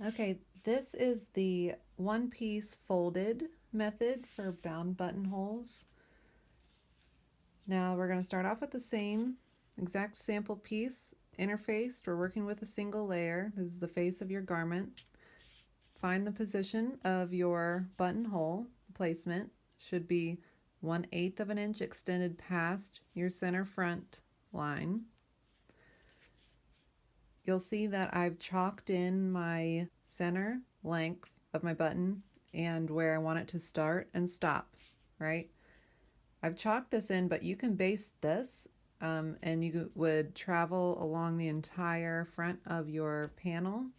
Okay, this is the one piece folded method for bound buttonholes. Now we're going to start off with the same exact sample piece interfaced. We're working with a single layer. This is the face of your garment. Find the position of your buttonhole placement. Should be 1/8 of an inch extended past your center front line. You'll see that I've chalked in my center length of my button and where I want it to start and stop, right? I've chalked this in, but you can base this and you would travel along the entire front of your panel.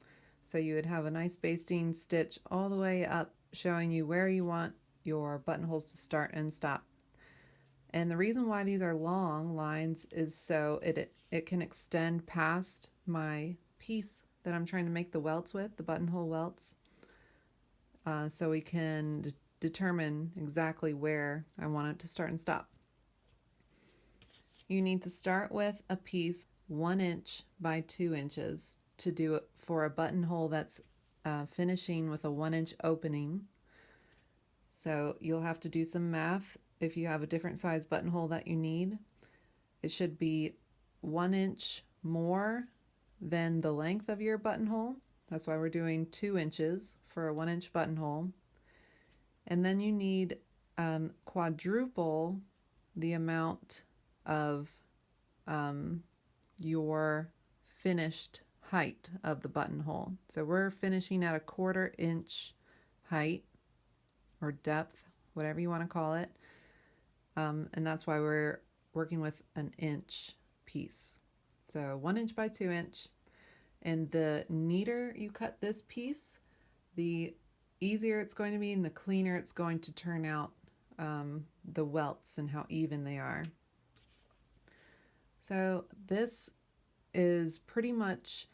So you would have a nice basting stitch all the way up showing you where you want your buttonholes to start and stop. And the reason why these are long lines is so it can extend past my piece that I'm trying to make the welts with, the buttonhole welts. So we can determine exactly where I want it to start and stop. You need to start with a piece 1 inch by 2 inches to do it for a buttonhole that's finishing with a 1 inch opening. So you'll have to do some math if you have a different size buttonhole that you need. It should be 1 inch more than the length of your buttonhole. That's why we're doing 2 inches for a 1 inch buttonhole. And then you need quadruple the amount of your finished height of the buttonhole. So we're finishing at a 1/4 inch height or depth, whatever you want to call it. And that's why we're working with an inch piece. So 1 inch by 2 inch. And the neater you cut this piece, the easier it's going to be and the cleaner it's going to turn out the welts and how even they are. So this is pretty much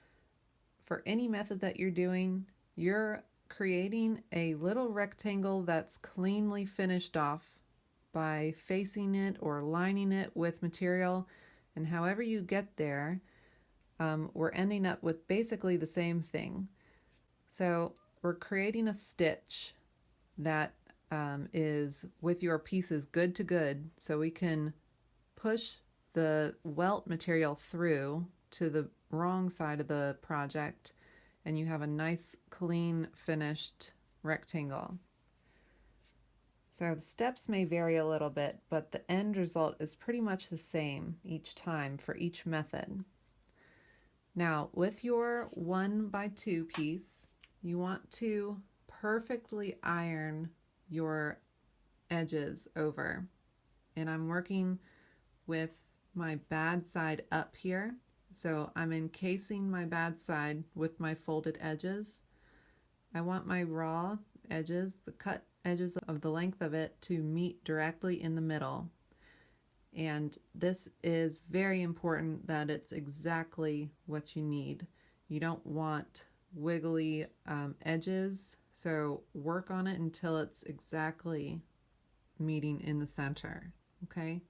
for any method that you're doing, you're creating a little rectangle that's cleanly finished off by facing it or lining it with material. And however you get there, we're ending up with basically the same thing. So we're creating a stitch that is with your pieces good to good, so we can push the welt material through to the wrong side of the project and you have a nice clean finished rectangle. So the steps may vary a little bit, but the end result is pretty much the same each time for each method. Now with your 1 by 2 piece, you want to perfectly iron your edges over. And I'm working with my bad side up here. So I'm encasing my bad side with my folded edges. I want my raw edges, the cut edges of the length of it, to meet directly in the middle. And this is very important that it's exactly what you need. You don't want wiggly edges, so work on it until it's exactly meeting in the center, okay?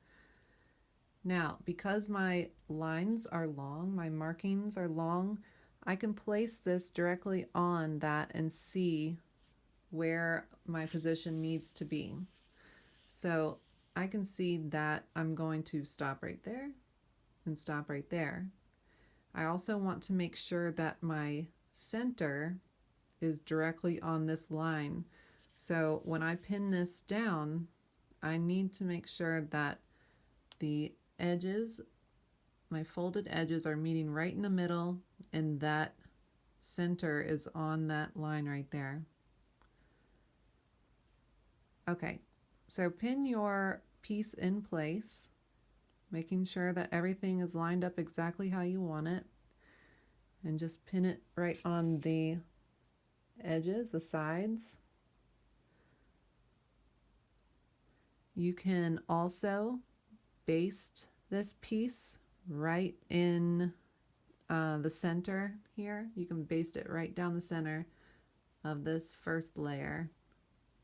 Now, because my lines are long, my markings are long, I can place this directly on that and see where my position needs to be. So I can see that I'm going to stop right there and stop right there. I also want to make sure that my center is directly on this line. So when I pin this down, I need to make sure that the edges, my folded edges, are meeting right in the middle and that center is on that line right there. Okay, so pin your piece in place, making sure that everything is lined up exactly how you want it, and just pin it right on the edges, the sides. You can also baste this piece right in the center here. You can baste it right down the center of this first layer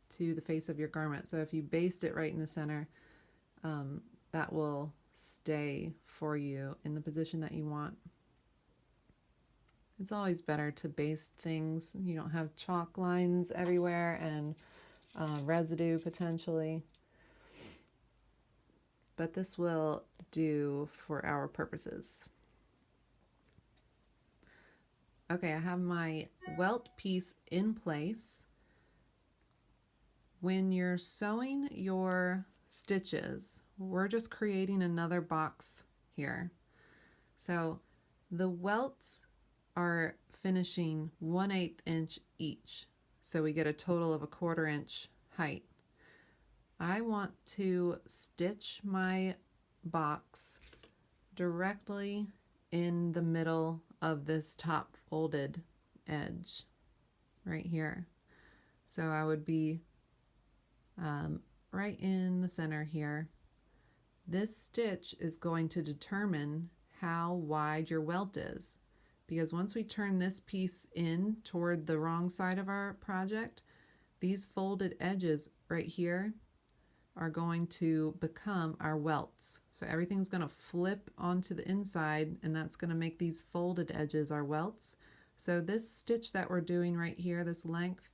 to the face of your garment. So if you baste it right in the center, that will stay for you in the position that you want. It's always better to baste things. You don't have chalk lines everywhere and residue potentially. But this will do for our purposes. Okay, I have my welt piece in place. When you're sewing your stitches, we're just creating another box here. So the welts are finishing 1/8 inch each. So we get a total of a 1/4 inch height. I want to stitch my box directly in the middle of this top folded edge right here. So I would be right in the center here. This stitch is going to determine how wide your welt is, because once we turn this piece in toward the wrong side of our project, these folded edges right here are going to become our welts. So everything's going to flip onto the inside, and that's going to make these folded edges our welts. So this stitch that we're doing right here, this length,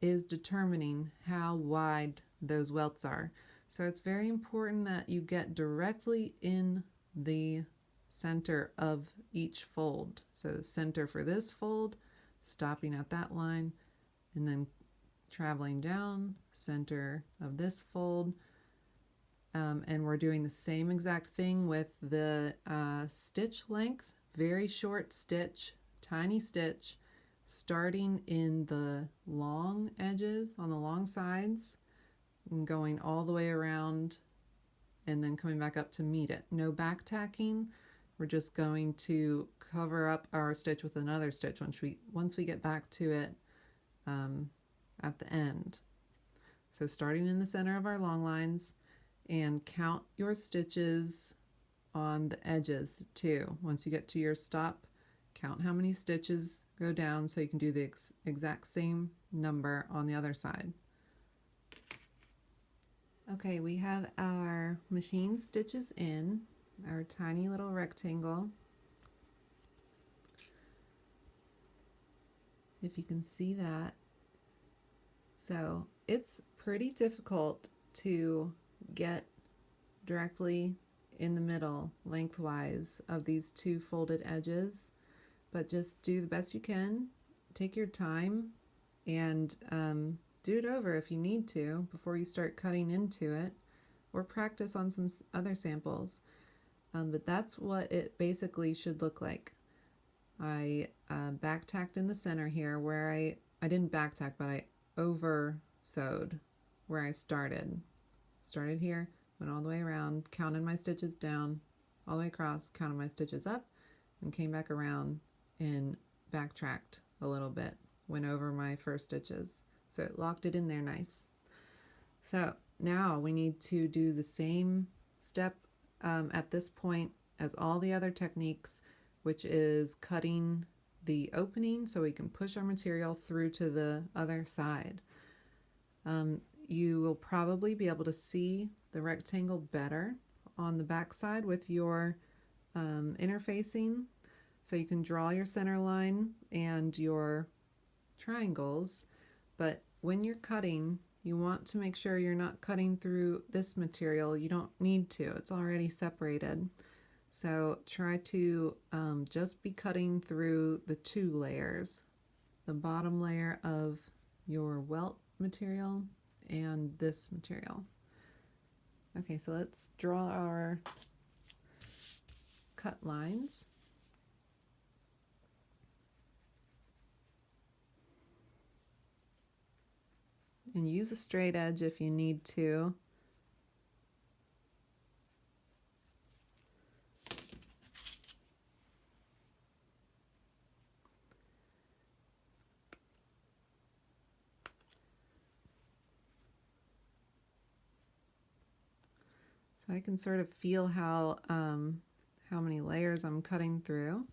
is determining how wide those welts are. So it's very important that you get directly in the center of each fold. So the center for this fold, stopping at that line, and then traveling down, center of this fold. And we're doing the same exact thing with the stitch length, very short stitch, tiny stitch, starting in the long edges on the long sides and going all the way around and then coming back up to meet it. No back tacking. We're just going to cover up our stitch with another stitch once we get back to it at the end. So starting in the center of our long lines, and count your stitches on the edges too. Once you get to your stop, count how many stitches go down so you can do the exact same number on the other side. Okay, we have our machine stitches in, our tiny little rectangle. If you can see that. So it's pretty difficult to get directly in the middle lengthwise of these two folded edges, but just do the best you can. Take your time and do it over if you need to before you start cutting into it, or practice on some other samples. But that's what it basically should look like. I back tacked in the center here where I didn't back tack, but I over sewed where I started here, went all the way around, counted my stitches down, all the way across, counted my stitches up, and came back around and backtracked a little bit, went over my first stitches. So it locked it in there nice. So now we need to do the same step at this point as all the other techniques, which is cutting the opening so we can push our material through to the other side. You will probably be able to see the rectangle better on the back side with your interfacing. So you can draw your center line and your triangles, but when you're cutting, you want to make sure you're not cutting through this material. You don't need to, it's already separated. So try to just be cutting through the two layers, the bottom layer of your welt material and this material. Okay, so let's draw our cut lines. And use a straight edge if you need to. So I can sort of feel how many layers I'm cutting through.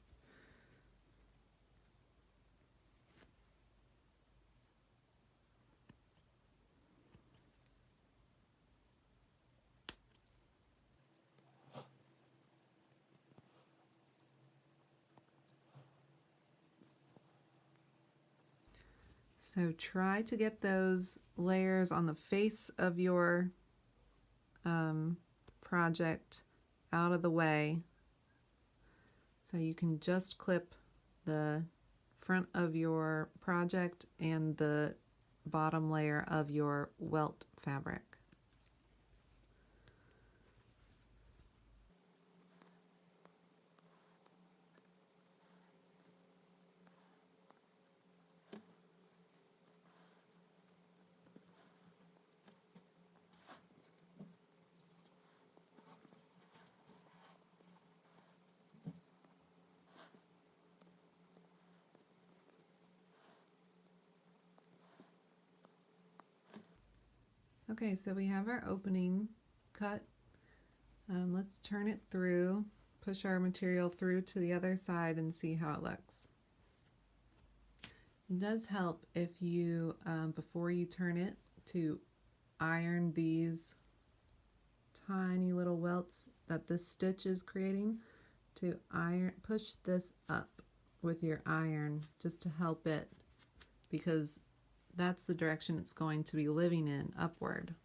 So try to get those layers on the face of your project out of the way so you can just clip the front of your project and the bottom layer of your welt fabric. Okay, so we have our opening cut. Let's turn it through, push our material through to the other side and see how it looks. It does help if you, before you turn it, to iron these tiny little welts that this stitch is creating, to push this up with your iron just to help it, because that's the direction it's going to be living in, upward.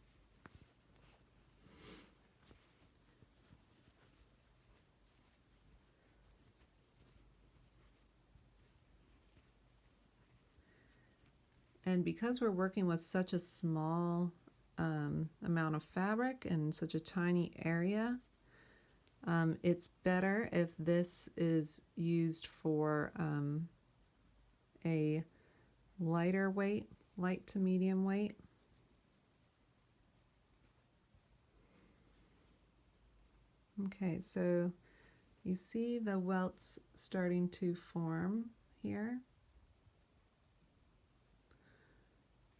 And because we're working with such a small amount of fabric and such a tiny area, it's better if this is used for a lighter weight, light to medium weight. Okay, so you see the welts starting to form here.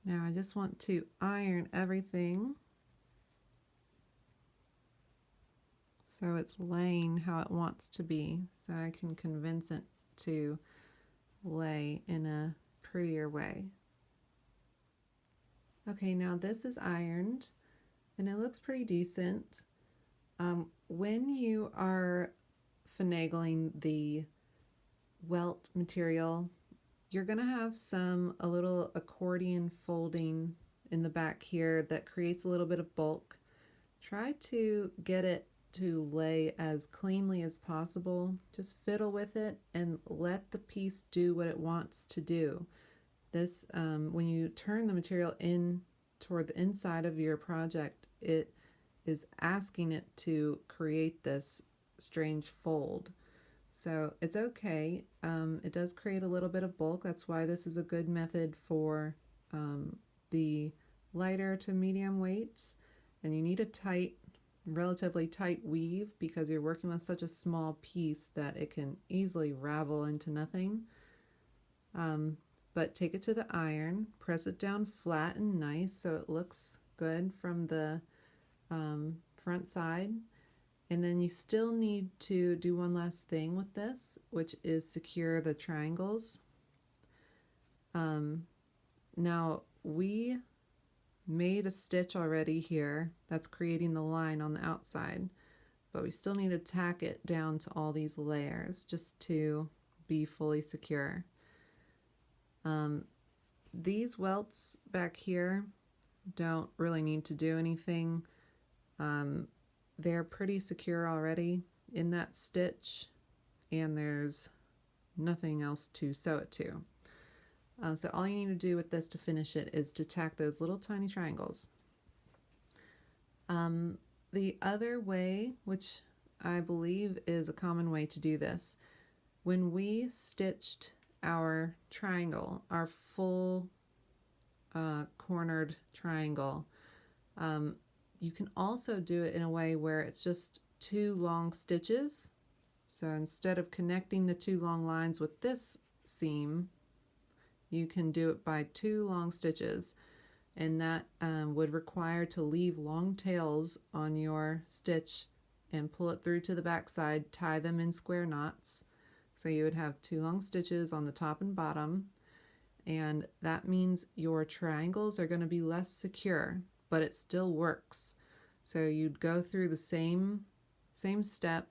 Now I just want to iron everything so it's laying how it wants to be, so I can convince it to lay in a prettier way. Okay, now this is ironed and it looks pretty decent. When you are finagling the welt material, you're going to have a little accordion folding in the back here that creates a little bit of bulk. Try to get it to lay as cleanly as possible. Just fiddle with it and let the piece do what it wants to do. This, when you turn the material in toward the inside of your project, it is asking it to create this strange fold. So it's okay. It does create a little bit of bulk. That's why this is a good method for the lighter to medium weights. And you need a tight, relatively tight weave because you're working with such a small piece that it can easily ravel into nothing. But take it to the iron, press it down flat and nice so it looks good from the front side. And then you still need to do one last thing with this, which is secure the triangles. Now we made a stitch already here that's creating the line on the outside, but we still need to tack it down to all these layers just to be fully secure. These welts back here don't really need to do anything. They're pretty secure already in that stitch, and there's nothing else to sew it to. So all you need to do with this to finish it is to tack those little tiny triangles. The other way, which I believe is a common way to do this, when we stitched our triangle, our full cornered triangle, you can also do it in a way where it's just 2 long stitches. So instead of connecting the 2 long lines with this seam, you can do it by 2 long stitches, and that would require to leave long tails on your stitch and pull it through to the back side, tie them in square knots. So you would have 2 long stitches on the top and bottom, and that means your triangles are going to be less secure, but it still works. So you'd go through the same step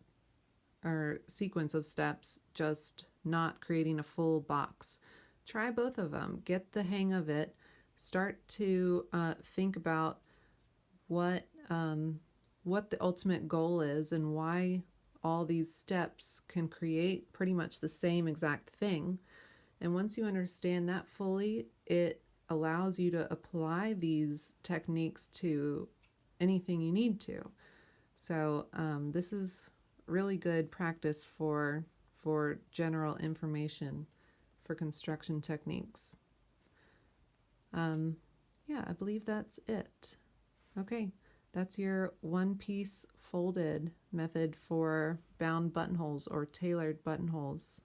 or sequence of steps, just not creating a full box. Try both of them. Get the hang of it. Start to think about what what the ultimate goal is and why all these steps can create pretty much the same exact thing. And once you understand that fully, it allows you to apply these techniques to anything you need to. So this is really good practice for general information for construction techniques. Yeah, I believe that's it. Okay, that's your one piece folded method for bound buttonholes or tailored buttonholes.